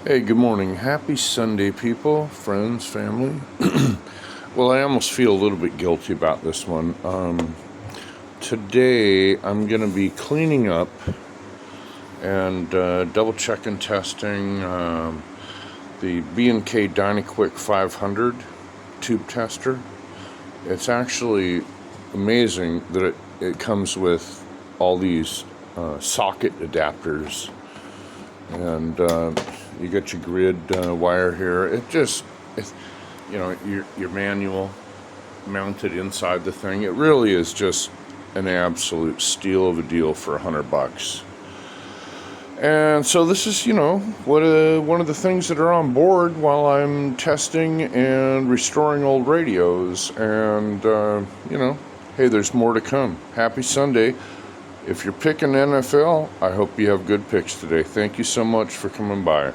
Hey, good morning. Happy Sunday, people, friends, family. Well, I almost feel a little bit guilty about this one. Today, I'm going to be cleaning up and double checking testing the B&K Dyna-Quik 500 tube tester. It's actually amazing that it comes with all these socket adapters, and you got your grid wire here. Your manual mounted inside the thing. It really is just an absolute steal of a deal for $100. And so this is, one of the things that are on board while I'm testing and restoring old radios. And, hey, there's more to come. Happy Sunday. If you're picking NFL, I hope you have good picks today. Thank you so much for coming by.